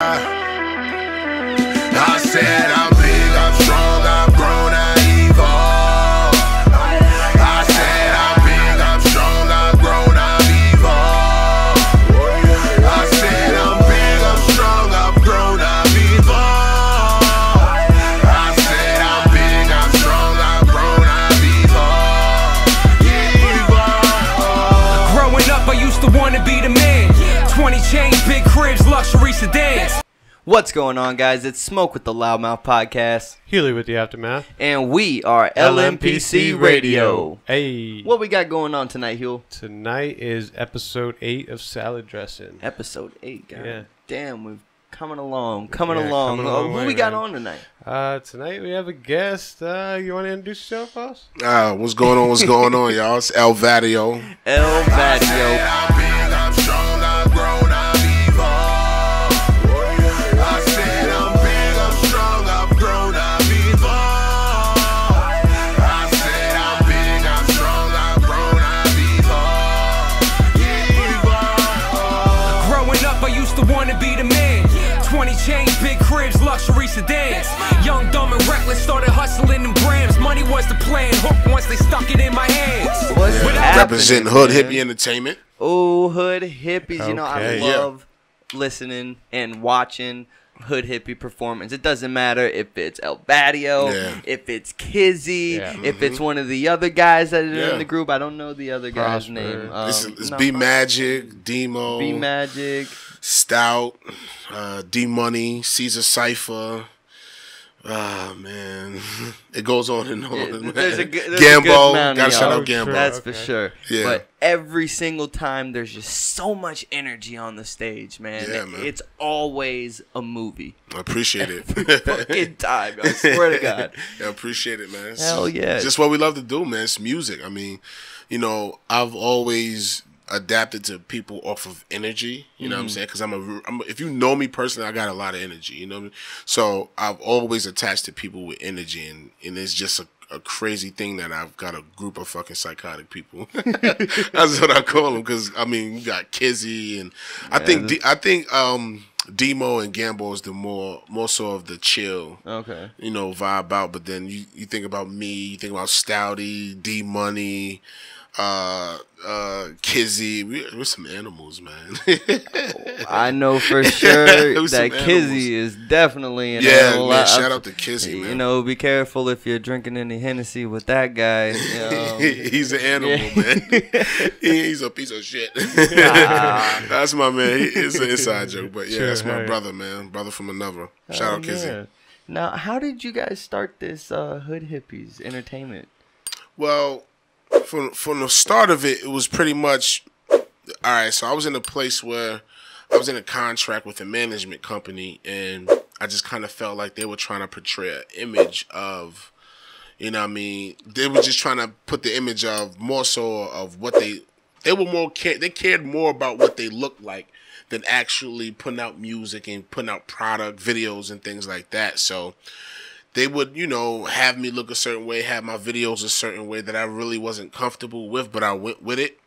I said I'm big, I'm strong, I'm grown, I evolve. I said I'm big, I'm strong, I'm grown, I evolve. I said I'm big, I'm strong, I'm grown, I evolve. I said I'm big, I'm strong, I'm grown, I evolve. Growing up, I used to want to be the man. 20 chains, big cribs, luxury sedans. What's going on, guys? It's Smoke with the Loudmouth Podcast. Healy with the Aftermath. And we are LMPC Radio. Hey. What we got going on tonight, Hugh? Tonight is episode 8 of Salad Dressing. Episode 8, guys. Yeah. Damn, we're coming along. Coming a long What way, we got man. on tonight? Tonight we have a guest. You want to introduce yourself, boss? What's going on? What's going on, y'all? It's L Vatio. L Vatio. I'm big, I'm strong, I'm grown, I'm evolved. I said I'm big, I'm strong, I'm grown, I'm evolved. I said I'm big, I'm strong, I'm grown, I'm evolved. Growing up, I used to want to be the man. 20 chains, big cribs, luxury sedans. Young, dumb, and reckless, started hustling them grams. Money was the plan, hook once they stuck it in my hands. What's happening, Representing Hood man? Hippie Entertainment. Oh, Hood Hippies. You know, I Okay. love listening and watching Hood Hippie performance. It doesn't matter if it's El Vatio, if it's Kizzy, if it's one of the other guys that are in the group. I don't know the other guy's Prosper. name. It's B Magic, Demo, B Magic. Stout, D Money, Caesar Cypher. Ah, man. It goes on and on. Man. There's a good Gambo. amount of Gotta shout y'all. out Gambo. That's for sure. Yeah. But every single time, there's just so much energy on the stage, man. Yeah, man. It's always a movie. I appreciate it. Fucking time. I swear to God. I appreciate it, man. Hell yeah. It's just what we love to do, man. It's music. I mean, you know, I've always adapted to people off of energy, you know what I'm saying? Because if you know me personally, I got a lot of energy, you know what I mean? So I've always attached to people with energy, and it's just a crazy thing that I've got a group of fucking psychotic people. That's what I call them, because I mean, you got Kizzy, and I think Demo and Gambo is the more so of the chill, you know, vibe out. But then you think about me, you think about Stouty, D Money, Kizzy. We're some animals, man. I know for sure that Kizzy is definitely an animal. Man, shout out to Kizzy, man. You know, be careful if you're drinking any Hennessy with that guy. He's an animal, man. He's a piece of shit. That's my man. It's an inside joke, but yeah, that's my brother, man. Brother from another. Shout out Kizzy. Yeah. Now, how did you guys start this Hood Hippies entertainment? Well, from the start of it, it was pretty much, all right, so I was in a place where I was in a contract with a management company, and I just kind of felt like they were trying to portray an image of, you know what I mean, they were just trying to put the image of more so of what they cared more about what they looked like than actually putting out music and putting out product, videos, and things like that. So they would, you know, have me look a certain way, have my videos a certain way that I really wasn't comfortable with, but I went with it.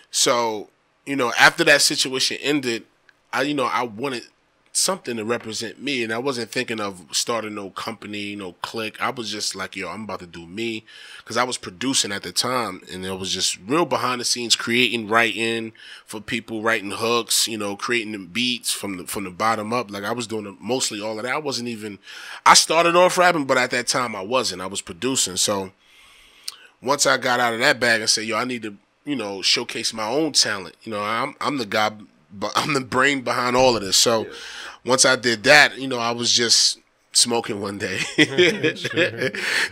So, you know, after that situation ended, I wanted something to represent me, and I wasn't thinking of starting no company, no clique. I was just like, yo, I'm about to do me, because I was producing at the time, and it was just real behind the scenes, creating, writing for people, writing hooks, you know, creating the beats from the bottom up. Like, I was doing mostly all of that. I started off rapping, but at that time I wasn't. I was producing. So once I got out of that bag and said, yo, I need to, you know, showcase my own talent. You know, I'm the guy, but I'm the brain behind all of this. So once I did that, you know, I was just smoking one day,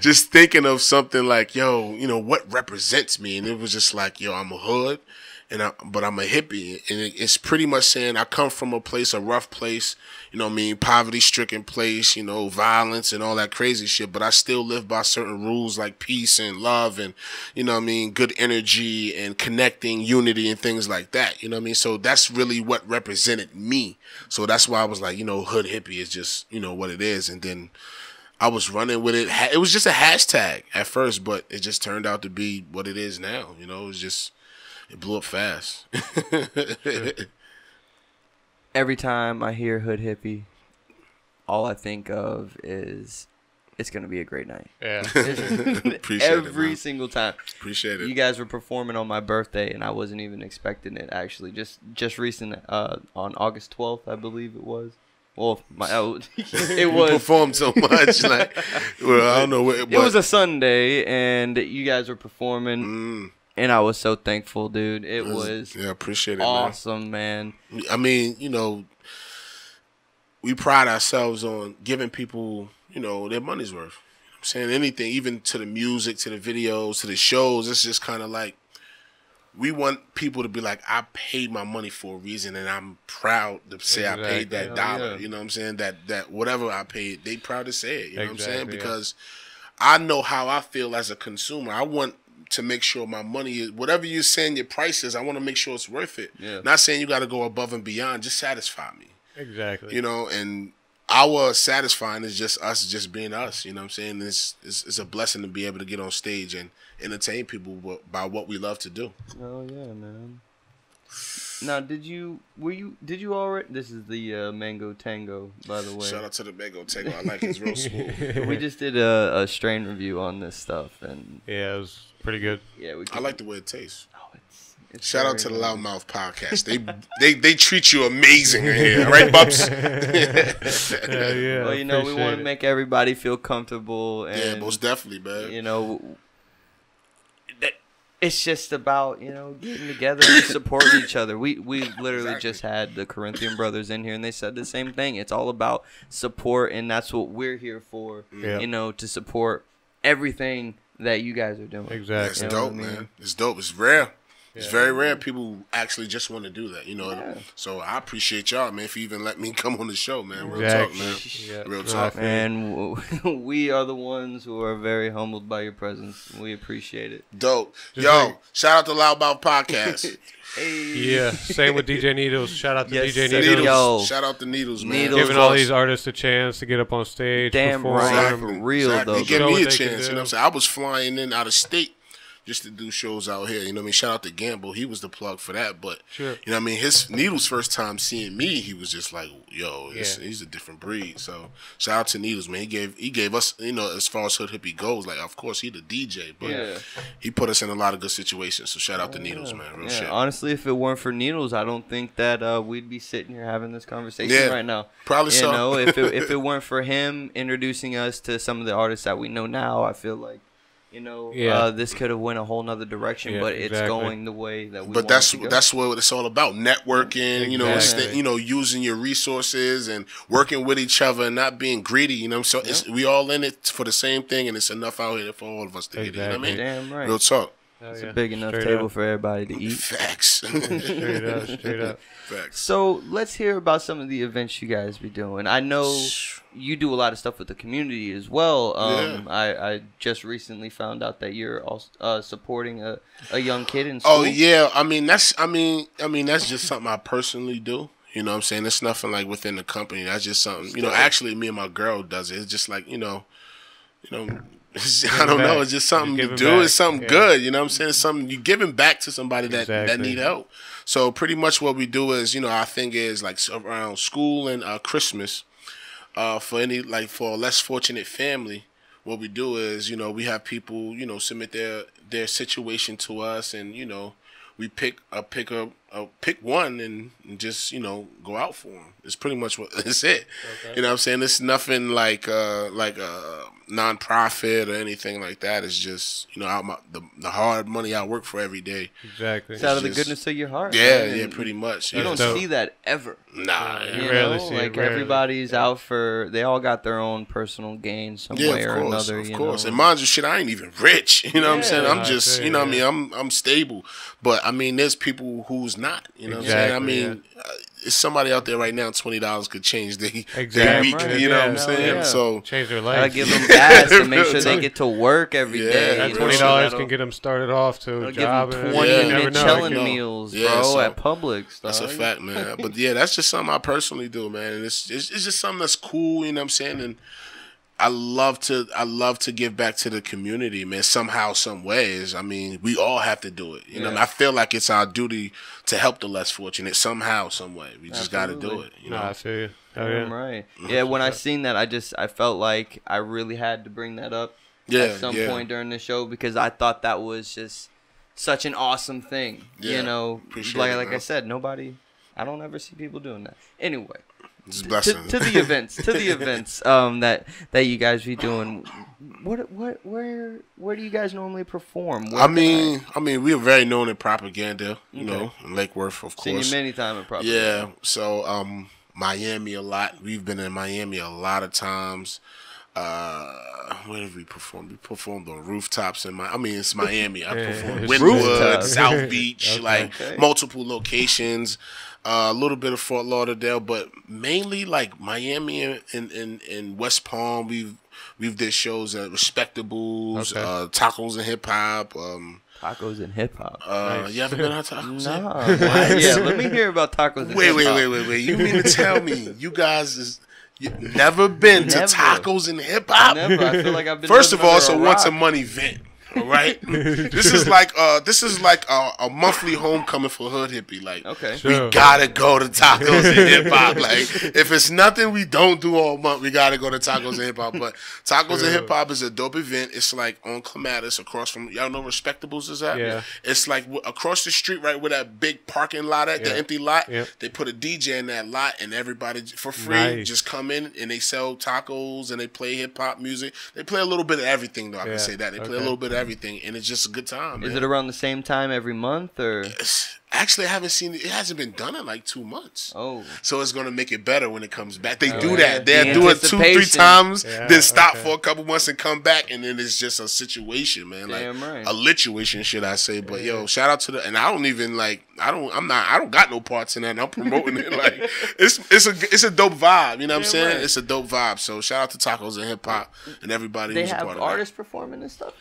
just thinking of something like, yo, you know, what represents me? And it was just like, yo, I'm a hood, but I'm a hippie. And it's pretty much saying I come from a rough place, you know what I mean, poverty-stricken place, you know, violence and all that crazy shit, but I still live by certain rules like peace and love and, you know what I mean, good energy and connecting, unity and things like that, you know what I mean? So that's really what represented me. So that's why I was like, you know, Hood Hippie is just, you know, what it is. And then I was running with it. It was just a hashtag at first, but it just turned out to be what it is now. You know, it blew up fast. every time I hear Hood Hippie, all I think of is it's going to be a great night. Yeah. Appreciate every it, single time. Appreciate it. You guys were performing on my birthday, and I wasn't even expecting it, actually. Just recent, on August 12th, I believe it was. Well, it was. You performed so much, like, well, I don't know what. It was a Sunday, and you guys were performing, and I was so thankful, dude. It was yeah, appreciate it, awesome, man. I mean, you know, we pride ourselves on giving people, you know, their money's worth. I'm saying anything, even to the music, to the videos, to the shows. It's just kind of like we want people to be like, I paid my money for a reason, and I'm proud to say I paid that dollar. You know what I'm saying? That whatever I paid, they proud to say it. You know what I'm saying? Because I know how I feel as a consumer. I want to make sure my money is, whatever you're saying your price is, I want to make sure it's worth it. Yeah. Not saying you got to go above and beyond. Just satisfy me. Exactly. You know, and our satisfying is just us just being us. You know what I'm saying? It's a blessing to be able to get on stage and entertain people by what we love to do. Oh yeah, man. Now, did you already? This is the Mango Tango, by the way. Shout out to the Mango Tango. I like his real smooth. We just did a strain review on this stuff, and yeah, it was pretty good. Yeah, I like the way it tastes. Oh, it's shout out to the Loudmouth Podcast. They treat you amazing in here, right, Bubs? Yeah. Well, you know, we want to make everybody feel comfortable. And, yeah, most definitely, man. You know, it's just about, you know, getting together and supporting each other. We literally just had the Corinthian brothers in here, and they said the same thing. It's all about support, and that's what we're here for. Yeah. You know, to support everything that you guys are doing. It's Exactly. dope, man. It's dope. It's rare. It's very rare people who actually just want to do that, you know. So I appreciate y'all, man, for even letting me come on the show, man. Real talk, man. Yeah. Real talk. And we are the ones who are very humbled by your presence. We appreciate it. Dope. Yo, shout out to Loudmouth Podcast. Hey. Yeah, same with DJ Needles. Shout out to Yes, DJ sir. Needles. Yo. Shout out to Needles, man. Needles. Giving all these artists a chance to get up on stage. Damn perform. right. For real, though. He gave Show me what a they can chance, you know what I'm do. saying? I was flying in out of state just to do shows out here. You know what I mean? Shout out to Gamble. He was the plug for that. But, Sure. you know what I mean? His Needles' first time seeing me, he was just like, yo, he's a different breed. So, shout out to Needles, man. He gave us, you know, as far as Hood Hippie goes, like, of course, he the DJ. But he put us in a lot of good situations. So, shout out to Needles, man. Real shit. Honestly, if it weren't for Needles, I don't think that we'd be sitting here having this conversation right now. Probably so. You know, if it weren't for him introducing us to some of the artists that we know now, I feel like, you know, this could have went a whole nother direction, but it's going the way that we want it to go. That's what it's all about. Networking, you know, using your resources and working with each other and not being greedy, you know. So we all in it for the same thing, and it's enough out here for all of us to get it. You know what I mean? Damn right. Real talk. It's a big enough table for everybody to eat. Facts. Straight up. Facts. So let's hear about some of the events you guys be doing. I know you do a lot of stuff with the community as well. I just recently found out that you're also supporting a young kid in school. Oh yeah, I mean that's just something I personally do. You know what I'm saying? It's nothing like within the company. That's just something, you know, actually me and my girl does it. It's just like, you know, I don't know. It's just something you do. Back. It's something good. You know what I'm saying? It's something you're giving back to somebody that need help. So pretty much what we do is, you know, our thing is like around school and Christmas, for a less fortunate family, what we do is, you know, we have people, you know, submit their situation to us, and, you know, we pick one and just, you know, go out for them. It's pretty much what it's it. Okay. You know what I'm saying? It's nothing like a non-profit or anything like that. It's just, you know, the hard money I work for every day. Exactly. It's out of the goodness of your heart. Yeah, man. yeah, pretty much. You don't see that ever. Nah. You know, like everybody's out for, they all got their own personal gain some way or another. Of course. And mind you, shit, I ain't even rich. You know what I'm saying? I'm just, you know what I mean? I'm stable. But, I mean, there's people who's not. You know what I'm saying? I mean, it's somebody out there right now, $20 could change their week. You know what I'm saying? Yeah. So change their life. Gotta give them gas to make sure they get to work every day. That $20 can get them started off to a job. Give them 20-minute chilling meals, bro, at Publix. That's a fact, man. But yeah, that's just something I personally do, man. And it's just something that's cool. You know what I'm saying? And I love to give back to the community, man. Somehow, some ways. I mean, we all have to do it. You know, and I feel like it's our duty to help the less fortunate somehow, some way. We just got to do it. You know, I feel you. Right. Yeah. When I seen that, I felt like I really had to bring that up at some point during the show because I thought that was just such an awesome thing. Yeah, you know, like I said, I don't ever see people doing that. Anyway. To the events, that you guys be doing. Where do you guys normally perform? I mean, we are very known in propaganda. You know, in Lake Worth, of course. Seen you many times in propaganda. Yeah. So, Miami a lot. We've been in Miami a lot of times. Where did we perform? We performed on rooftops it's Miami. I performed Wynwood, South Beach, multiple locations. A little bit of Fort Lauderdale, but mainly like Miami and West Palm. We've did shows at Respectables, Tacos and Hip Hop. Tacos and Hip Hop. Nice. You haven't been on Tacos? No. Yeah, let me hear about Tacos and Hip Hop. Wait. You mean to tell me you guys you've never been to Tacos and Hip Hop? Never. I feel like I've been. First of all, it's a once a month event. All right, this is like a monthly homecoming for Hood Hippie. Like, we gotta go to Tacos and Hip Hop. Like, if it's nothing we don't do all month, we gotta go to Tacos and Hip Hop. But Tacos and Hip Hop is a dope event. It's like on Clematis, across from y'all know Respectables is at. Yeah. It's like across the street, right where that big parking lot at, the empty lot. Yep. They put a DJ in that lot, and everybody for free just come in and they sell tacos and they play hip hop music. They play a little bit of everything though. I can say that they play a little bit of everything, and it's just a good time. Is it around the same time every month, or? Actually, I haven't seen it. It hasn't been done in like 2 months. Oh, so it's gonna make it better when it comes back. They do that. They'll do it 2-3 times, then stop for a couple months and come back, and then it's just a situation, man. Like a lituation, should I say? But yo, shout out to the. And I don't even like. I don't got no parts in that. And I'm promoting it. Like it's a dope vibe. You know what I'm saying? Right. It's a dope vibe. So shout out to Tacos and Hip Hop and everybody who's a part of that. They have artists performing and stuff.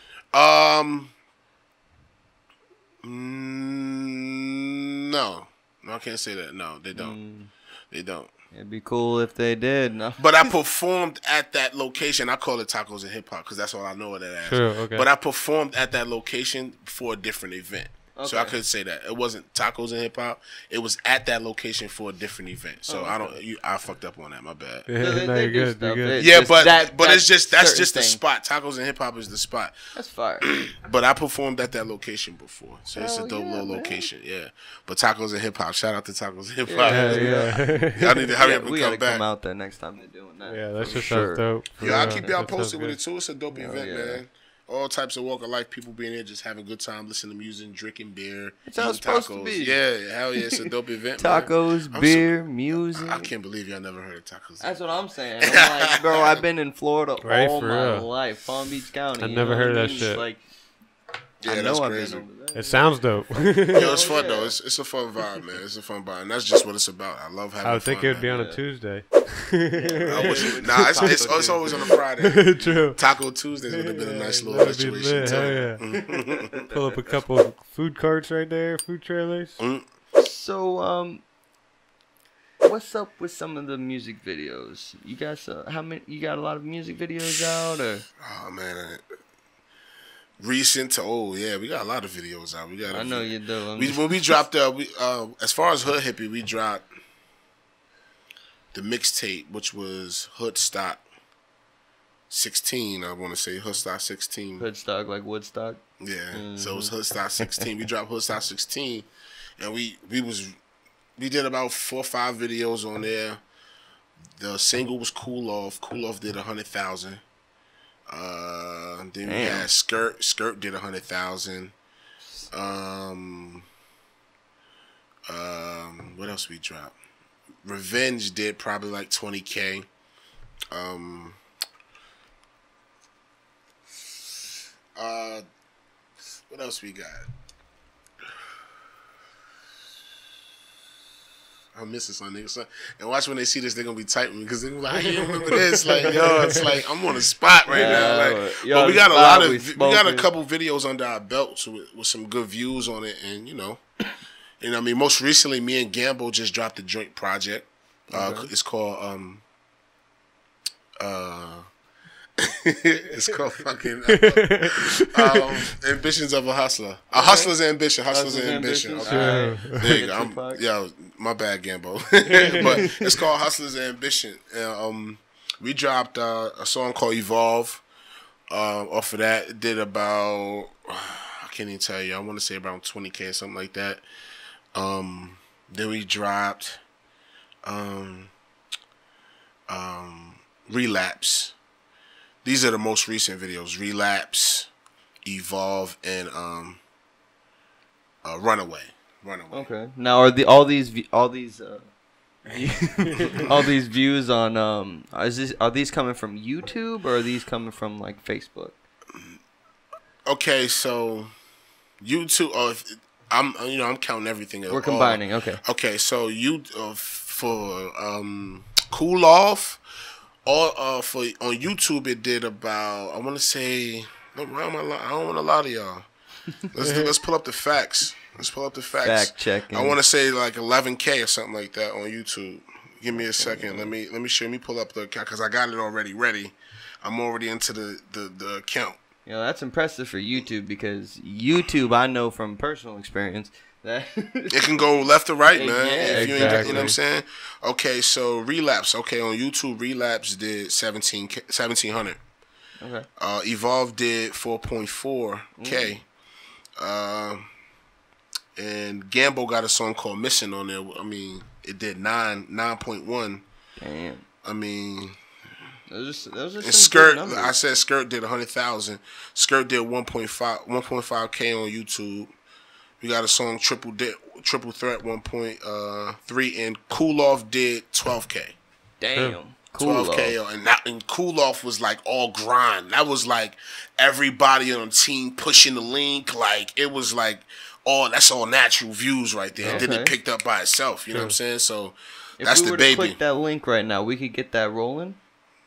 No, I can't say that. No, they don't. They don't. It'd be cool if they did. No. But I performed at that location. I call it Tacos and Hip Hop because that's all I know of that as. Sure, okay. But I performed at that location for a different event. Okay. So I could say that it wasn't Tacos and Hip Hop. It was at that location for a different event. So I fucked up on that. My bad. Yeah, no, you're good. You're good. Yeah, but it's just that's just the spot. Tacos and Hip Hop is the spot. That's fire. But I performed at that location before, so it's a dope little location. Yeah. But Tacos and Hip Hop. Shout out to Tacos and Hip Hop. Yeah. Y'all need to hurry up and we come back. Come out there next time they're doing that. Yeah, that's just dope. Yeah, I'll keep y'all posted with it too. It's a dope event, man. All types of walk of life, people being there, just having a good time, listening to music, drinking beer, it's how it's supposed to be. Yeah, hell yeah, it's a dope event. Tacos, beer, music. I can't believe y'all never heard of Tacos. That's what I'm saying. I'm like, bro, I've been in Florida all my life, Palm Beach County. I've never heard of that shit. Like, yeah, that's crazy. It sounds dope. Yo, it's fun though. It's a fun vibe, man. It's a fun vibe, and that's just what it's about. I love having fun. I would think it would be on a Tuesday. It's always on a Friday. True. Taco Tuesdays would have been a nice little situation too. Pull up a couple of food carts right there, food trailers. So, what's up with some of the music videos? You guys, how many? You got a lot of music videos out, or? Oh man. Recent to we got a lot of videos out. I know you do. When we dropped as far as Hood Hippie, we dropped the mixtape, which was Hoodstock 16. I want to say Hoodstock 16. Hoodstock like Woodstock. Yeah, so it was Hoodstock 16. We dropped Hoodstock 16, and we did about 4 or 5 videos on there. The single was Cool Off. Cool Off did 100,000. Then we had Skirt. Skirt did 100,000. What else we dropped? Revenge did probably like 20K. What else we got? I'm missing something. And watch when they see this, they're gonna be typing because they're like, "Hey, you remember this?" Like, yo, it's like I'm on the spot right now. Like, but we got we got a couple videos under our belts with some good views on it, and you know, I mean, most recently, me and Gambo just dropped a joint project. It's called It's called fucking Ambitions of a Hustler. A Hustler's Ambition. Hustler's Ambition. Okay. There you go. Yo, my bad, Gambo. But it's called Hustler's Ambition. We dropped a song called Evolve. Off of that, it did about, I can't even tell you, I want to say around 20K or something like that. Then we dropped Relapse. These are the most recent videos. Relapse, Evolve, and Runaway. Okay. Now are all these views on are these coming from YouTube or are these coming from like Facebook? Okay, so YouTube. I'm counting everything. We're combining. Okay. Okay, so for Cool Off. For on YouTube, it did about, I want to say, I don't want to lie to y'all. Let's pull up the facts. Fact checking. I want to say like 11K or something like that on YouTube. Give me a second. Let me pull up the account because I got it already ready. I'm already into the account. You know, that's impressive for YouTube because YouTube, I know from personal experience, that it can go left or right, man. Yeah, if you exactly. ain't, you know what I'm saying? Okay, so Relapse. Okay, on YouTube, Relapse did 1700. Okay. Evolve did 4.4K. And Gambo got a song called Missing on there. I mean, it did 9.1. Damn. I mean, those are some Skirt. good numbers. I said Skirt did 100,000. Skirt did 1.5K on YouTube. We got a song Triple Threat 1.3, and Cool Off did 12K. Damn. Cool 12K, and Cool Off was like all grind. That was like everybody on the team pushing the link. Like it was like that's all natural views right there. Okay. Then it picked up by itself. You know what I'm saying? So that's the baby. If we were to click that link right now, we could get that rolling.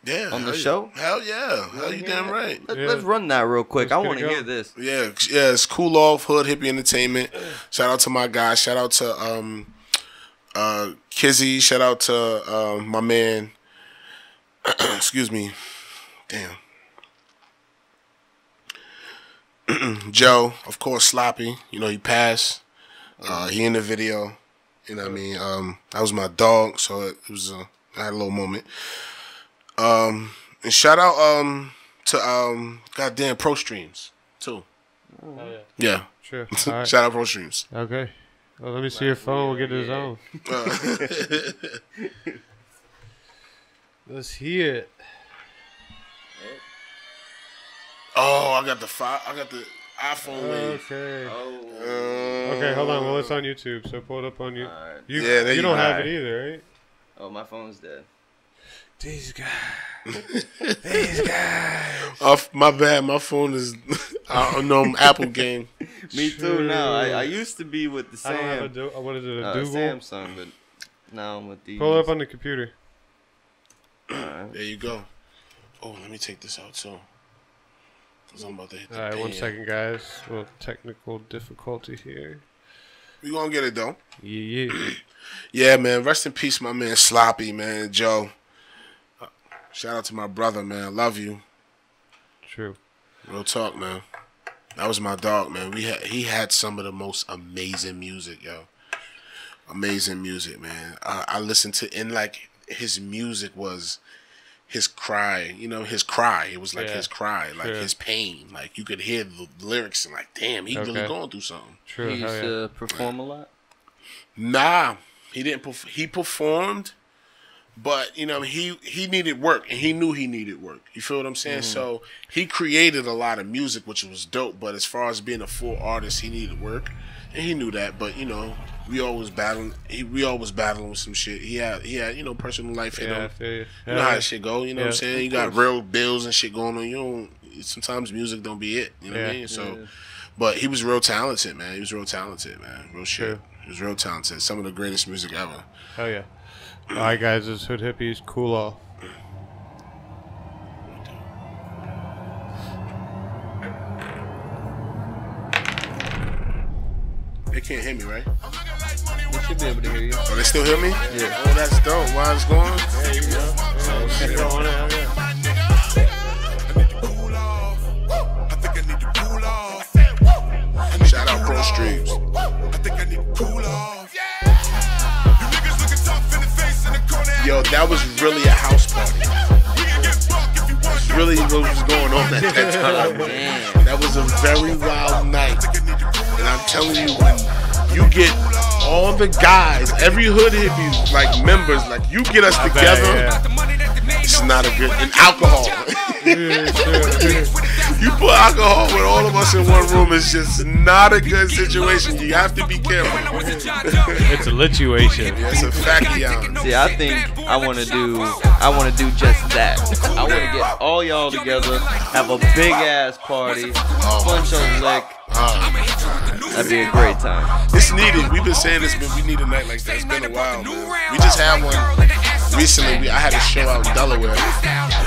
Yeah, on the show. Hell yeah, hell you damn right. Let's run that real quick. I want to hear this. Yeah, it's Cool Off, Hood Hippie Entertainment. Shout out to my guys. Shout out to Kizzy. Shout out to my man. Excuse me. Damn. Joe, of course, Sloppy. You know he passed. He in the video. You know what I mean? That was my dog, so it was I had a little moment. And shout out to goddamn Pro Streams too. Oh, yeah. Sure. Right. Shout out Pro Streams. Okay. Well, let me see your phone. We'll get to his own. Let's hear it. Oh, I got the iPhone wave. Okay. Okay, hold on. Well, it's on YouTube, so pull it up on you. Right. You don't have it either, right? Oh, my phone's dead. These guys. These guys. My bad. My phone is. I don't know. Apple game. Me too. Now I used to be with the Sam. I don't have what is it? A Google? Samsung, but now I'm with the. Pull it up on the computer. There you go. Oh, let me take this out too. Cause I'm about to hit the Alright, 1 second, guys. A little technical difficulty here. We gonna get it though. Yeah. Yeah, man. Rest in peace, my man Sloppy, man. Joe. Shout out to my brother, man. Love you. True. Real talk, man. That was my dog, man. He had some of the most amazing music, yo. Amazing music, man. I listened to, and like his music was his cry. You know, his cry. It was like his cry, like his pain. Like you could hear the lyrics and like, damn, he really going through something. True. He used to perform a lot. Nah, he didn't. He performed. But, you know, he needed work, and he knew he needed work. You feel what I'm saying? Mm-hmm. So he created a lot of music, which was dope. But as far as being a full artist, he needed work, and he knew that. But, you know, we always battling with some shit. He had you know, personal life hit him. You know how that shit go. You know what I'm saying? You got real bills and shit going on. You know, sometimes music don't be it. You know what I mean? So, but he was real talented, man. Real shit. True. He was real talented. Some of the greatest music ever. Hell yeah. Alright, guys, this is Hood Hippies. Cool Off. They can't hear me, right? They should be able to hear you. Oh, they still hear me? Yeah. Oh, that's dope. While it's going? There you go. Oh, shit. really a house party. That's really what was going on at that time. Man. That was a very wild night. And I'm telling you, when you get all the guys, every hood hippie, like members, like you get us together, it's not a good, and alcohol. You put alcohol with all of us in one room, it's just not a good situation. You have to be careful. It's a lituation. Yeah, it's a faction. See, I think I want to do just that. I want to get all y'all together, have a big ass party, bunch of lick. That'd be a great time. It's needed. We've been saying this, but we need a night like that. It's been a while, man. We just had one recently. I had a show out in Delaware,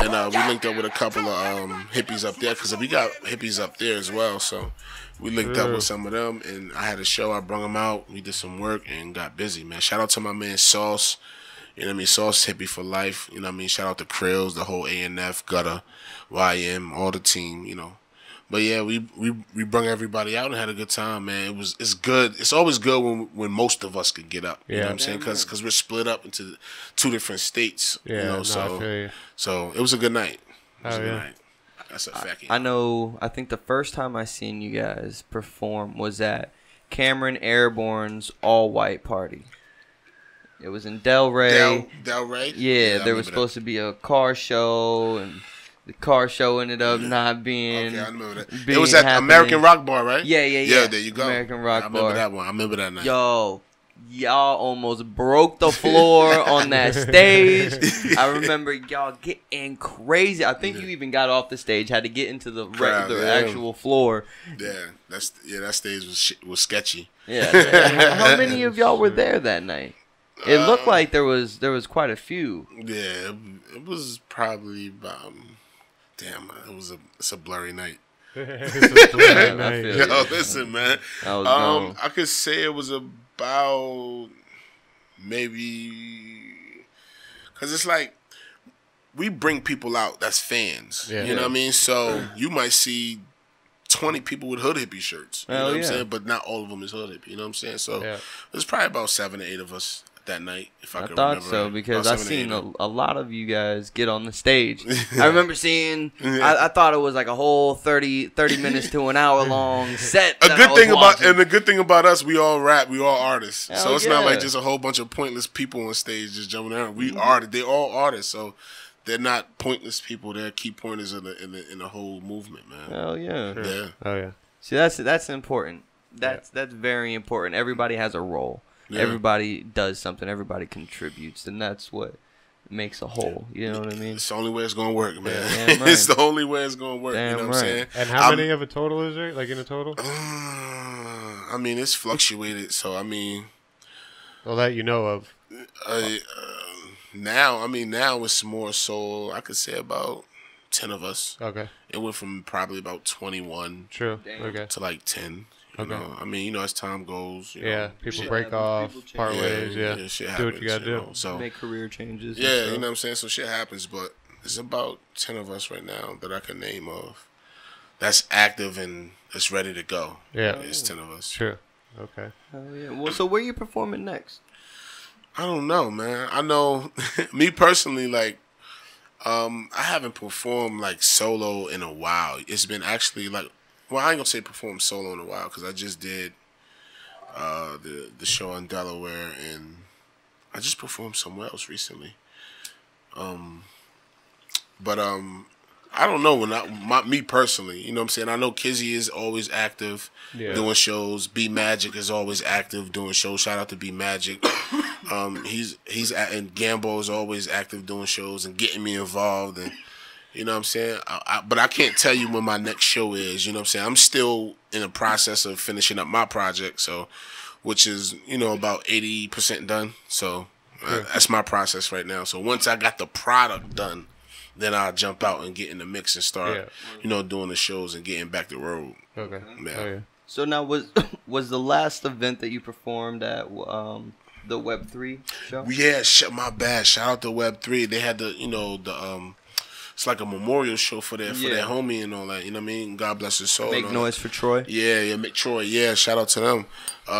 and we linked up with a couple of hippies up there, because we got hippies up there as well. So we linked up with some of them, and I had a show. I brung them out. We did some work and got busy, man. Shout out to my man Sauce. You know what I mean? Sauce hippie for life. You know what I mean? Shout out to Krills, the whole ANF, Gutter, YM, all the team. You know. But yeah, we brung everybody out and had a good time, man. It's good. It's always good when most of us can get up. You know what I'm saying? Because we're split up into 2 different states. Yeah, you know, so it was a good night. It was a good night. That's a fact. I know. I think the first time I seen you guys perform was at Cameron Airborne's all white party. It was in Delray. Delray? Yeah, there was supposed to be a car show, and the car show ended up not being. Okay, I remember that. It was at American Rock Bar, right? Yeah. Yeah, there you go. American Rock Bar. I remember that one. I remember that night. Yo, y'all almost broke the floor on that stage. I remember y'all getting crazy. I think you even got off the stage, had to get into the actual floor. Yeah, that stage was sketchy. Yeah. How many of y'all were there that night? It looked like there was quite a few. Yeah, it was probably about. Damn, it's a blurry night. It's a blurry night. Yo, listen, man. I could say it was about maybe, because it's like we bring people out that's fans. Yeah. You know what I mean? So you might see 20 people with hood hippie shirts. You know what I'm saying? But not all of them is hood hippie. You know what I'm saying? So there's probably about 7 or 8 of us that night, if I could remember. I thought so, because I seen a lot of you guys get on the stage. I remember seeing, I thought it was like a whole 30 minutes to an hour long set. The good thing about us, we all rap, we all artists. So it's not like just a whole bunch of pointless people on stage just jumping around. We artists, they all artists, so they're not pointless people. They're key pointers in the whole movement, man. Hell yeah. Sure. Yeah. Oh yeah. See, that's important. That's very important. Everybody has a role. Yeah. Everybody does something. Everybody contributes, and that's what makes a whole. You know what I mean? It's the only way it's gonna work, man. Yeah, right. It's the only way it's gonna work. Damn, you know what I'm saying? And how many of a total is there? Like in a total? I mean, it's fluctuated. So I mean, well, that you know of. Now it's more so. I could say about 10 of us. Okay. It went from probably about 21. True. Okay. To like 10. You know? I mean, as time goes, people break off, part ways, shit happens, do what you gotta do. So make career changes. Yeah, you know what I'm saying? So shit happens, but it's about 10 of us right now that I can name of that's active and that's ready to go. Yeah. It's 10 of us. Sure. Okay. Yeah. Well, so where you performing next? I don't know, man. I know, me personally, like, I haven't performed like solo in a while. It's been actually like, well, I ain't gonna say perform solo in a while, because I just did the show in Delaware, and I just performed somewhere else recently. But I don't know, me personally, you know what I'm saying? I know Kizzy is always active doing shows. B Magic is always active doing shows. Shout out to B Magic. And Gambo is always active doing shows and getting me involved, and you know what I'm saying? But I can't tell you when my next show is, you know what I'm saying? I'm still in the process of finishing up my project, so which is, about 80% done. So that's my process right now. So once I got the product done, then I'll jump out and get in the mix and start, doing the shows and getting back to the road. Okay. Yeah. Oh, yeah. So now, was the last event that you performed at the Web3 show? Yeah, my bad. Shout out to Web3. They had the it's like a memorial show for their homie and all that. You know what I mean? God bless his soul. Make noise for Troy. Yeah, Mick Troy. Yeah, shout out to them.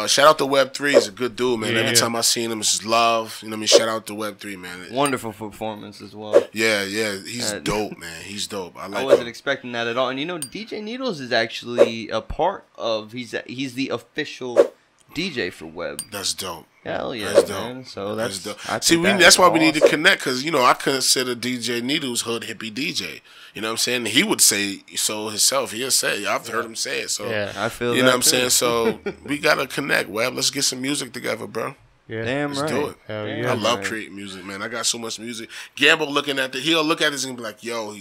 Shout out to Web3. He's a good dude, man. Every time I seen him, it's just love. You know what I mean? Shout out to Web3, man. Wonderful performance as well. Yeah. He's dope, man. He's dope. I wasn't expecting that at all. And you know, DJ Needles is actually a part of. He's the official DJ for Web. That's dope. Hell yeah, that's man. dope. So that's dope. That's why we need to connect, because, you know, I consider DJ Needles hood hippie DJ. You know what I'm saying? He would say so himself. He'll say, I've heard him say it. So I feel you know what I'm saying? So we gotta connect, Web. Let's get some music together, bro. Yeah. Damn Let's right. do it. Yeah. I love creating music, man. I got so much music. Gamble looking at he'll look at this and be like, yo,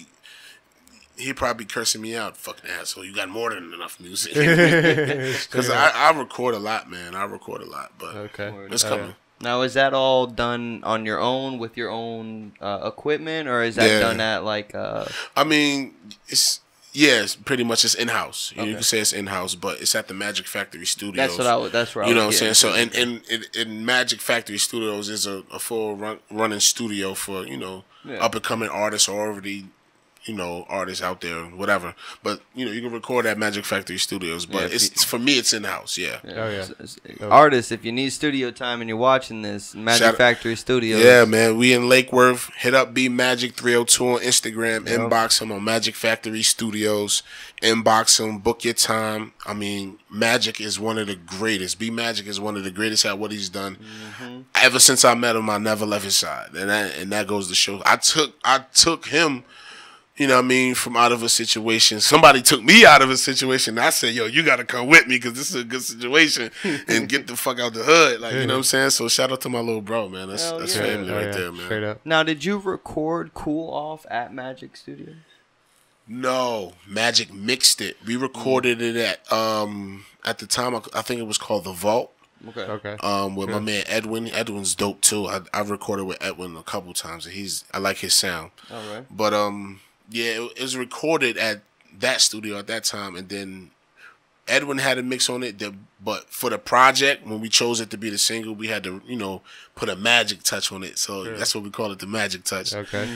he probably cursing me out, fucking asshole. You got more than enough music. Because I record a lot, man. I record a lot, but it's coming. Now, is that all done on your own with your own equipment, or is that done at like? I mean, it's pretty much it's in house. You can say it's in house, but it's at the Magic Factory Studios. That's where you know what I'm saying. So in Magic Factory Studios is a full running studio for up and coming artists or already artists out there, whatever. But you can record at Magic Factory Studios. But for me, it's in house. Artists, if you need studio time and you're watching this, Magic Factory Studios. Yeah, man, we in Lake Worth. Hit up B Magic 302 on Instagram. Inbox him on Magic Factory Studios. Inbox him. Book your time. I mean, Magic is one of the greatest. B Magic is one of the greatest at what he's done. Ever since I met him, I never left his side, and that goes to show. I took him. You know what I mean? From out of a situation. Somebody took me out of a situation. And I said, yo, you got to come with me because this is a good situation and get the fuck out the hood. Like, you know what I'm saying? So shout out to my little bro, man. That's family right there, man. Straight up. Now, did you record Cool Off at Magic Studio? No. Magic mixed it. We recorded it at the time, I think it was called The Vault. Okay. With my man Edwin. Edwin's dope too. I recorded with Edwin a couple times. I like his sound. All right. But it was recorded at that studio at that time, and then Edwin had a mix on it. But for the project, when we chose it to be the single, we had to put a magic touch on it. So that's what we call it, the magic touch. Okay.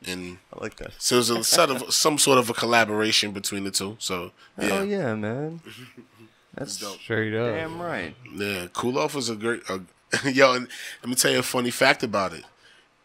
And I like that. So it was some sort of a collaboration between the two. So oh yeah, man. That's dope. Straight up. Damn right. Yeah, Cool Off was a great. Yo, and let me tell you a funny fact about it.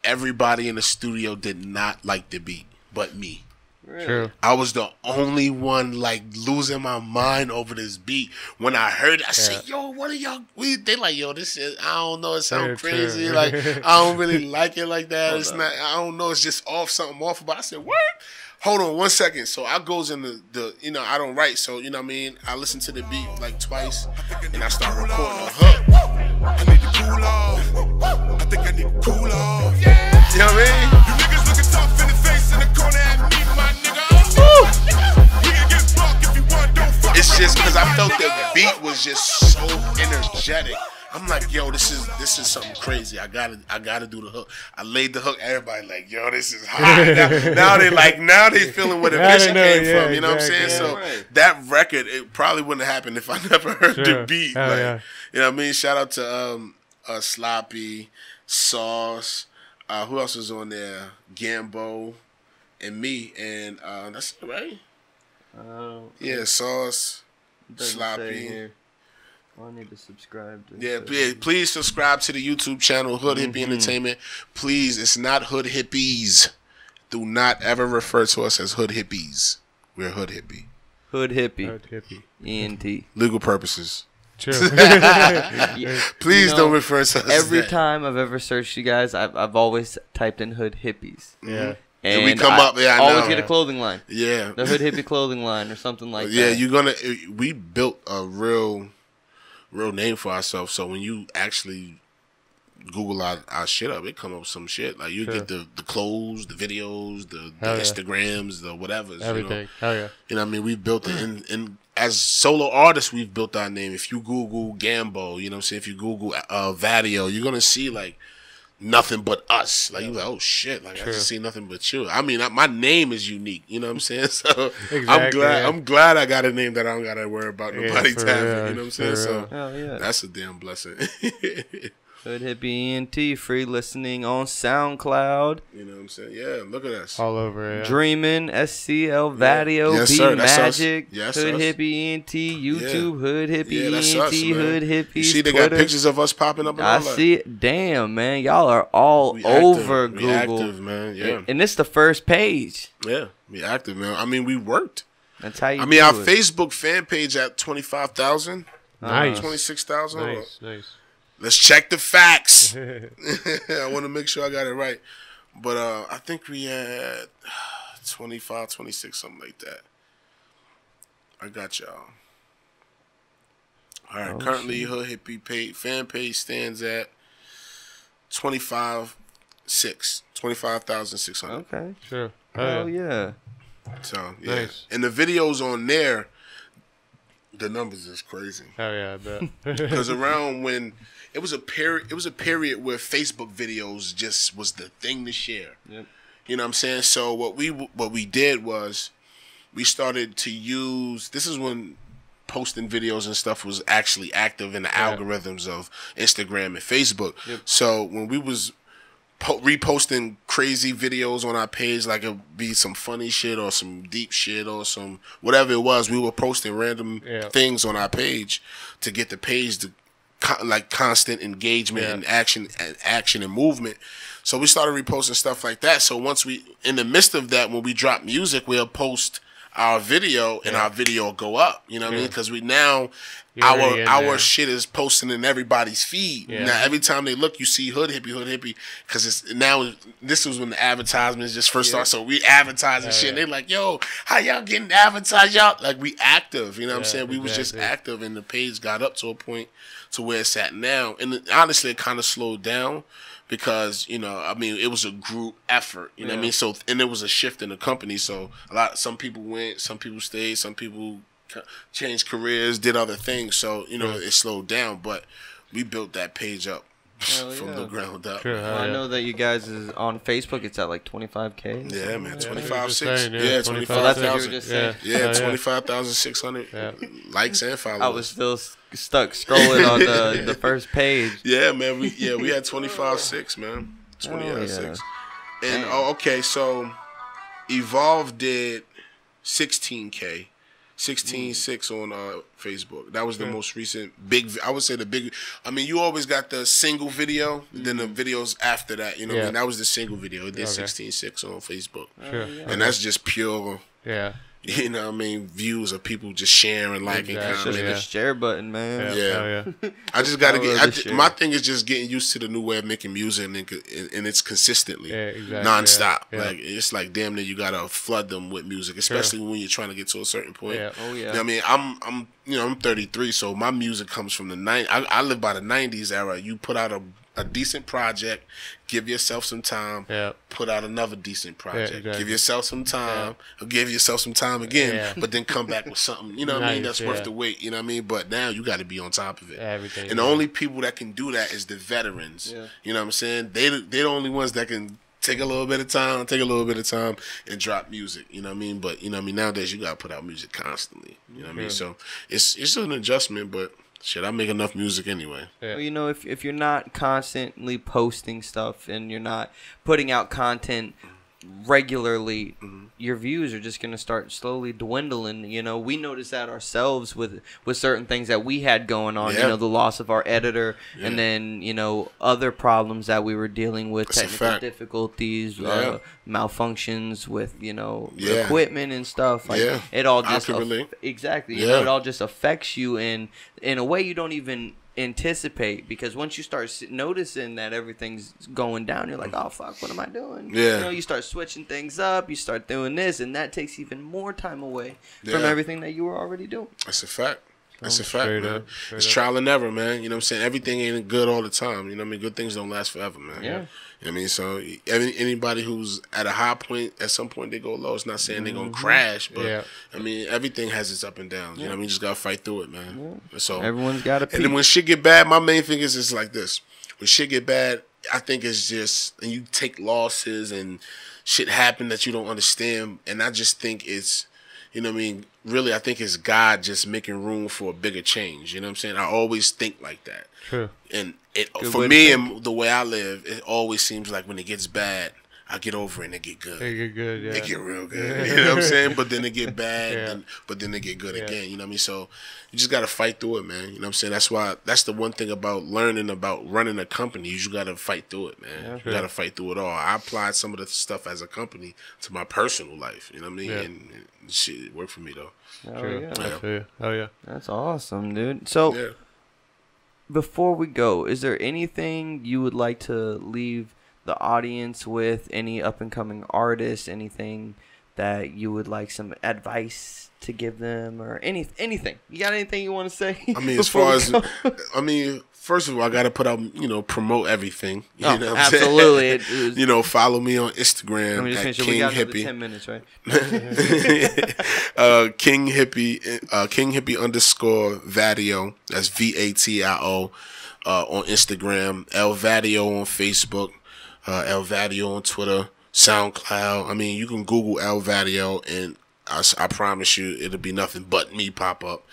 Everybody in the studio did not like the beat, but me. Really? True. I was the only one like losing my mind over this beat. When I heard it, I said, "Yo, what are y'all?" They like, "Yo, this is I don't know. It sounds crazy. True. Like I don't really like it like that. It's not. I don't know. It's just something off." But I said, "What?" Hold on 1 second. So I goes in the I don't write. So you know what I mean. I listen to the beat like twice, and I start recording a hook. I need to cool off. I think I need to cool off. Yeah. You know what I mean? You niggas looking tough in the face in the corner at me, my nigga. We can get buck if you want, don't fuck. It's just because I felt the beat was just so energetic. I'm like, yo, this is something crazy. I gotta do the hook. I laid the hook. Everybody like, yo, this is hot. Now they feeling where the vision came from. You know what I'm saying? So that record, it probably wouldn't have happened if I never heard the beat. You know what I mean? Shout out to Sloppy, Sauce. Who else was on there? Gambo and me, and that's it, right? Sauce, Sloppy. I need to subscribe to please subscribe to the YouTube channel Hood Hippie Entertainment. Please, it's not Hood Hippies. Do not ever refer to us as Hood Hippies. We're Hood Hippie. Hood Hippie. Hood Hippie. ENT. Legal purposes. True. Please don't refer to us every time I've ever searched you guys, I've always typed in Hood Hippies. Yeah. And we come up. Yeah, I always know. get a clothing line. Yeah. The Hood Hippie clothing line or something like that. Yeah, we built a real name for ourselves. So when you actually Google our shit up, it come up with some shit. Like you get the clothes, the videos, the Instagrams, the whatever. Everything. Hell yeah. You know what I mean? We've built it and as solo artists, we've built our name. If you Google Gambo, you know what I'm saying? If you Google Vatio, you're gonna see like nothing but us. Like you're like, oh shit, like I just see nothing but you. I mean, my name is unique. You know what I'm saying? So I'm glad I got a name that I don't gotta worry about nobody tapping. You know what I'm saying? So that's a damn blessing. Hood Hippie ENT, free listening on SoundCloud. You know what I'm saying? Yeah, look at us. All over, yeah. Dreamin', L Vatio, Yes, B sir. That's Magic, us. Yes, Hood us. Hippie ENT, YouTube, Hood Hippie that's ENT, us, man. Hood Hippies, You see, they Twitter. got pictures of us popping up and all I that. see it. Damn, man. Y'all are all We over active. Google. We active, man. Yeah. And this the first page. Yeah, we active, man. I mean, we worked. That's how you I mean, do our it. Facebook fan page at 25,000. Nice. 26,000. Nice, nice. Let's check the facts. I want to make sure I got it right. But I think we had 25, 26, something like that. I got y'all. All right, currently Hood Hippie fan page stands at 25,600. Okay. Sure. Oh, yeah. So, yeah. Nice. And the videos on there, the numbers is crazy. Oh, yeah, I bet. Because around when it was a period where Facebook videos just was the thing to share. Yep. You know what I'm saying? So what we did was we started to use, this is when posting videos and stuff was actually active in the algorithms of Instagram and Facebook. Yep. So when we was reposting crazy videos on our page, like it would be some funny shit or some deep shit or some whatever it was, we were posting random things on our page to get the page to like constant engagement and action and movement. So we started reposting stuff like that. So once we, in the midst of that, when we drop music, we'll post our video and our video will go up. You know what I mean? Because we now our shit is posting in everybody's feed. Now every time they look, you see Hood Hippie, because it's now. This was when the advertisements just first started. So we advertising shit. And they like, yo, how y'all getting advertised? Y'all like we active. You know what I'm saying? We was just active, and the page got up to a point to where it's at now. And honestly, it kind of slowed down. Because, you know, I mean, it was a group effort, you know what I mean? So, and there was a shift in the company. So, some people went, some people stayed, some people changed careers, did other things. So, you know, it slowed down. But we built that page up from the ground up. Sure, Well, I know that you guys is on Facebook. It's at like 25K. Yeah, man, 25,600. Yeah, 25,000. Yeah, 25,600 likes and followers. I was still stuck scrolling on the first page. Yeah, man. We had 25,600, man. 25,600. And okay, so Evolve did 16K. 16.6 on Facebook. That was the most recent big. I would say the big. I mean, you always got the single video, then the videos after that. You know, what I mean, that was the single video. It did 16.6 on Facebook, and that's just pure. You know what I mean? Views of people just sharing, liking, commenting. The share button, man. Yeah. I just got to get. My thing is just getting used to the new way of making music, and it's consistently, nonstop. Like it's like damn near you gotta flood them with music, especially when you're trying to get to a certain point. Oh yeah. You know what I mean, I'm 33, so my music comes from the 90s. I live by the 90s era. You put out a decent project, give yourself some time, put out another decent project, give yourself some time, give yourself some time again, but then come back with something, you know what I mean, that's worth the wait, you know what I mean? But now you got to be on top of it. Everything. And the only people that can do that is the veterans. You know what I'm saying? They're the only ones that can take a little bit of time and drop music, you know what I mean? But, you know what I mean, nowadays you got to put out music constantly, you know what I mean? So it's an adjustment, but shit, I make enough music anyway. Well, you know, if you're not constantly posting stuff and you're not putting out content regularly, your views are just going to start slowly dwindling. You know, we noticed that ourselves with certain things that we had going on, you know, the loss of our editor and then, you know, other problems that we were dealing with, technical difficulties, malfunctions with, you know, equipment and stuff. Like it all just exactly. You know, it all just affects you in a way you don't even anticipate, because once you start noticing that everything's going down, you're like, oh fuck, what am I doing? You know, you start switching things up, you start doing this, and that takes even more time away from everything that you were already doing. That's a fact. That's a fact, man. It's trial and error, man. You know what I'm saying? Everything ain't good all the time. You know what I mean? Good things don't last forever, man. You know what I mean? So anybody who's at a high point, at some point they go low. It's not saying they're going to crash, but I mean, everything has its up and downs. You know what I mean? You just got to fight through it, man. So everyone's got to peak. And then when shit get bad, my main thing is it's like this. When shit get bad, I think it's just, and you take losses and shit happen that you don't understand, and I just think it's, you know what I mean, really I think it's God just making room for a bigger change. You know what I'm saying? I always think like that. True. And it Good for way to me think. and the way I live, it always seems like when it gets bad, I get over it and it get good. They get good, yeah. It get real good. You know what I'm saying? But then it get bad, Yeah. but then it get good Yeah. again. You know what I mean? So you just gotta fight through it, man. You know what I'm saying? That's the one thing about learning about running a company. You just gotta fight through it, man. You gotta fight through it all. I applied some of the stuff as a company to my personal life. You know what I mean? Yeah. And shit, it worked for me though. Oh, True. yeah. I feel you. Oh yeah. That's awesome, dude. So Yeah. before we go, is there anything you would like to leave the audience with? Any up and coming artists? Anything that you would like some advice to give them, or anything? You got anything you want to say? I mean, as far as first of all, I gotta put out, promote everything. You know what I'm absolutely. saying? Follow me on Instagram Let me just at make sure King we got another Hippie. 10 minutes, right? King Hippie, King Hippie _ Vatio. That's VATIO on Instagram. L Vatio on Facebook. L Vatio on Twitter. SoundCloud. I mean, you can Google L Vatio, and I promise you, it'll be nothing but me pop up.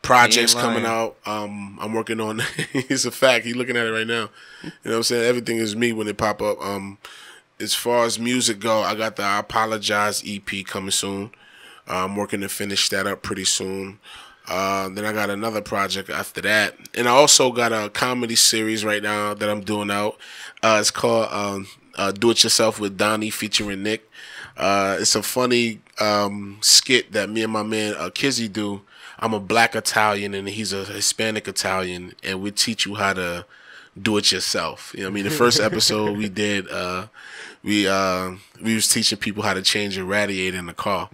Projects coming out. I'm working on. It's a fact. He's looking at it right now. You know what I'm saying? Everything is me when it pop up. As far as music go, I got the I Apologize EP coming soon. I'm working to finish that up pretty soon. Then I got another project after that, and I also got a comedy series right now that I'm doing out. It's called Do It Yourself with Donnie featuring Nick. It's a funny skit that me and my man Kizzy do. I'm a black Italian and he's a Hispanic Italian, and we teach you how to do it yourself. You know what I mean? The first episode we did, we was teaching people how to change a radiator in the car.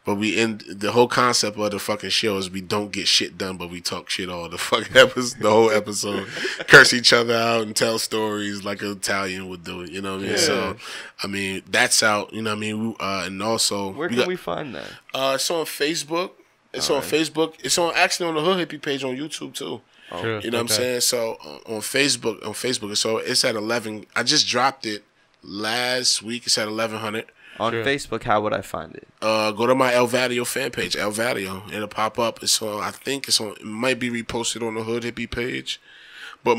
But the whole concept of the fucking show is we don't get shit done, but we talk shit all the fucking episode, the whole episode, curse each other out and tell stories like an Italian would do it. You know what I mean? Yeah. So, I mean, that's out. You know what I mean? And also, Where can we find that? It's on Facebook. It's on Facebook. It's actually on the Hood Hippie page on YouTube too. True. You know what I'm saying? So on Facebook, so it's at 11. I just dropped it last week. It's at 1100. On Facebook, how would I find it? Go to my L Vatio fan page, L Vatio. It'll pop up. It's on. I think it's on. It might be reposted on the Hood Hippie page, but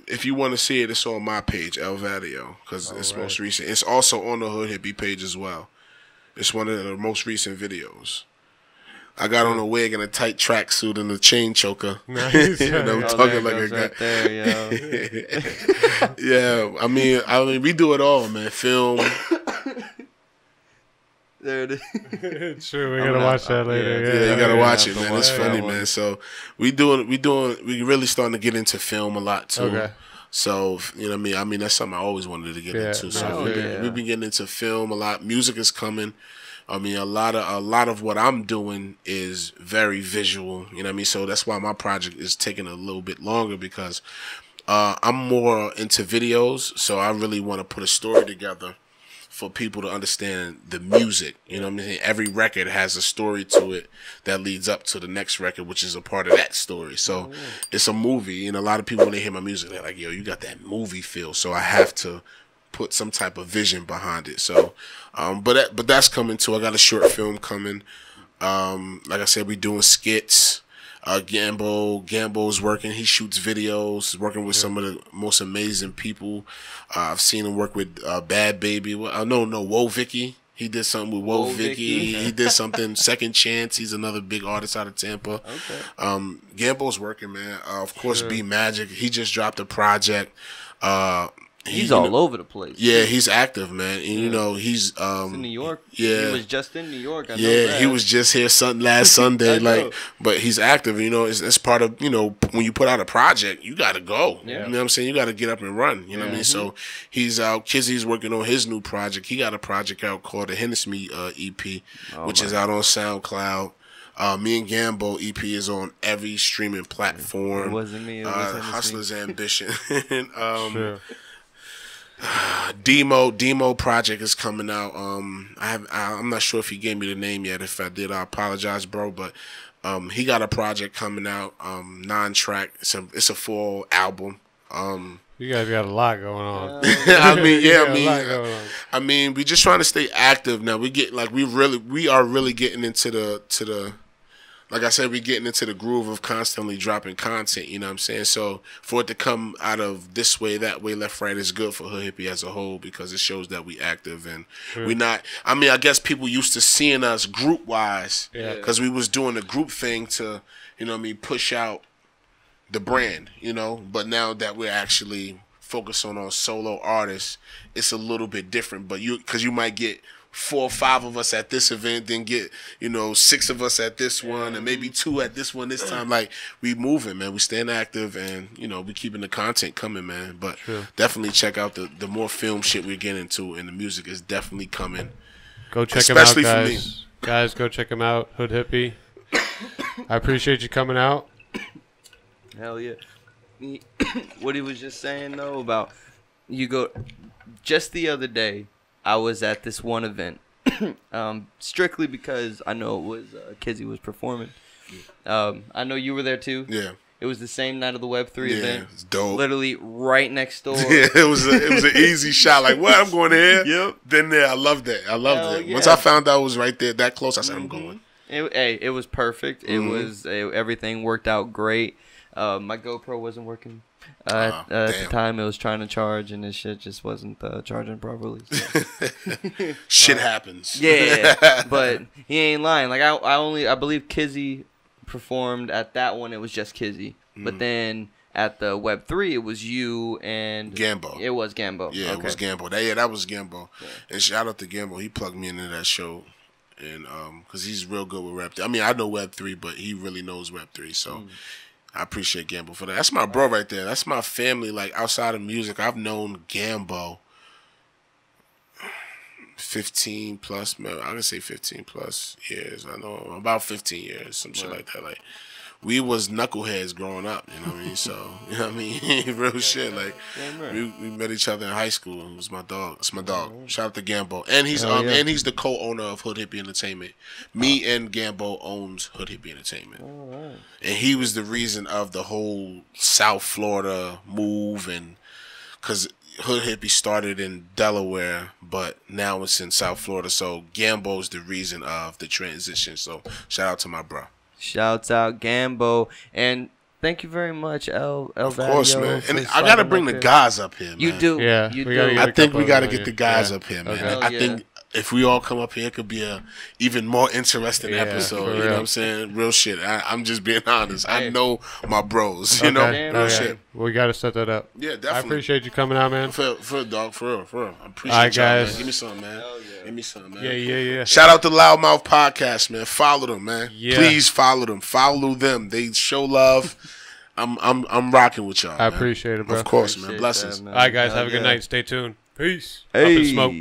if you want to see it, it's on my page, L Vatio, because it's most recent. It's also on the Hood Hippie page as well. It's one of the most recent videos. I got on a wig and a tight tracksuit and a chain choker. Nice. And I'm talking like a guy. Right there, yo. Yeah, I mean, we do it all, man. Film. There it is. True, we gotta watch that later. Yeah, you gotta watch it, man. It's watch funny, that one. man. So we really starting to get into film a lot too. Okay. So you know what I mean. I mean that's something I always wanted to get into. So no, yeah. we've been getting into film a lot. Music is coming. I mean, a lot of what I'm doing is very visual. You know what I mean. So that's why my project is taking a little bit longer, because I'm more into videos. So I really want to put a story together for people to understand the music. You know what I mean? Every record has a story to it that leads up to the next record, which is a part of that story. So it's a movie, and a lot of people, when they hear my music, they're like, yo, you got that movie feel. So I have to put some type of vision behind it. So, but that's coming too. I got a short film coming. Like I said, we doing skits. Gambo's working. He shoots videos. He's working with some of the most amazing people. I've seen him work with Bad Baby. Woe Vicky. He did something with Woe Vicky. He did something. Second Chance. He's another big artist out of Tampa. Okay. Gambo's working, man. Of course, B Magic. He just dropped a project. He's all over the place. Yeah, he's active, man. And you know, he's in New York. Yeah, he was just in New York. I know yeah, that. he was just here last Sunday. I know. Like, but he's active. You know, it's part of, you know, when you put out a project, you got to go. Yeah. You know what I'm saying? You got to get up and run. You know what I mean? So he's out. Kizzy's working on his new project. He got a project out called the Hennessy EP, which is out on SoundCloud. Me and Gambo EP is on every streaming platform. It wasn't me. It was Hennessy. Hustler's Ambition. Sure. Demo project is coming out. I'm not sure if he gave me the name yet. If I did, I apologize, bro. But he got a project coming out, 9-track. It's a full album. You guys got a lot going on. I mean, we just trying to stay active now. We are really getting into the like I said, we're getting into the groove of constantly dropping content, you know what I'm saying? So for it to come out of this way, that way, left, right is good for Hood Hippie as a whole because it shows that we active and we not, I mean, I guess people used to seeing us group wise because we was doing the group thing to, you know what I mean, push out the brand, you know, but now that we're actually focusing on solo artists, it's a little bit different, but because you might get 4 or 5 of us at this event, then get 6 of us at this one, and maybe 2 at this one this time. Like we moving, man. We staying active, and we keeping the content coming, man. But definitely check out the more film shit we're getting into, and the music is definitely coming. Go check him out, guys. Guys, go check him out. Hood Hippie. I appreciate you coming out. Hell yeah. What he was just saying though about just the other day. I was at this one event, strictly because I know it was Kizzy was performing. I know you were there too. Yeah. It was the same night of the Web3 event. It's dope. Literally right next door. Yeah, it was an easy shot. Like, what? I'm going here. Yep. Then there, I loved it. I loved it. Yeah. Once I found out it was right there, that close, I said, I'm going. It was perfect. It was everything worked out great. My GoPro wasn't working. At the time, it was trying to charge, and this shit just wasn't charging properly. So. Shit happens. Yeah, but he ain't lying. Like I believe Kizzy performed at that one. It was just Kizzy, but then at the Web3, it was you and Gambo. It was Gambo. Yeah, it was Gambo. That was Gambo. Yeah. And shout out to Gambo. He plugged me into that show, and because he's real good with Web3. I mean, I know Web3, but he really knows Web3. So. I appreciate Gambo for that. That's my bro right there. That's my family. Like, outside of music, I've known Gambo 15 plus, I can say 15 plus years. I know about 15 years, some shit like that. Like, we was knuckleheads growing up, you know what I mean? So, you know what I mean? Real shit. Like, we met each other in high school. It was my dog. It's my dog. Shout out to Gambo. And he's the co-owner of Hood Hippie Entertainment. Me and Gambo owns Hood Hippie Entertainment. And he was the reason of the whole South Florida move, and because Hood Hippie started in Delaware, but now it's in South Florida. So Gambo's the reason of the transition. So shout out to my bro. Shouts out Gambo, and thank you very much, L Vatio. Of course, man. And I gotta bring the guys up here, man. You do, yeah. You do. I think we gotta get the guys up here, man. Okay. I think if we all come up here, it could be a even more interesting episode. You know what I'm saying? Real shit. I'm just being honest. I know my bros. You know, real shit. We gotta set that up. Yeah, definitely. I appreciate you coming out, man. For dog, for real. I appreciate y'all, man. Give me some, man. Give me some, man. Yeah. Shout out to Loudmouth Podcast, man. Follow them, man. Yeah. Please follow them. Follow them. They show love. I'm rocking with y'all. I appreciate it, bro. Of course, man. Blessings. All right, guys. Have a good night. Stay tuned. Peace. Hey. Up in smoke.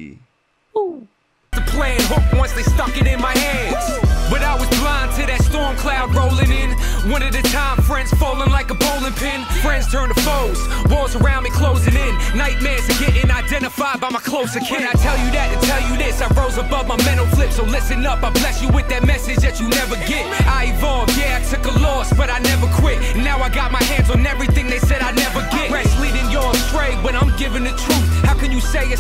Woo. The plan hooked once they stuck it in my hands. But I was blind to that storm cloud rolling in. One at a time, friends falling like a bowling pin. Friends turn to foes, walls around me closing in. Nightmares are getting identified by my closer kin. I tell you that to tell you this, I rose above my mental flip. So listen up, I bless you with that message that you never get. I evolved, yeah, I took a loss, but I never quit. Now I got my hands on everything they said I never get. Rest leading you astray, but I'm giving the truth. How can you say it's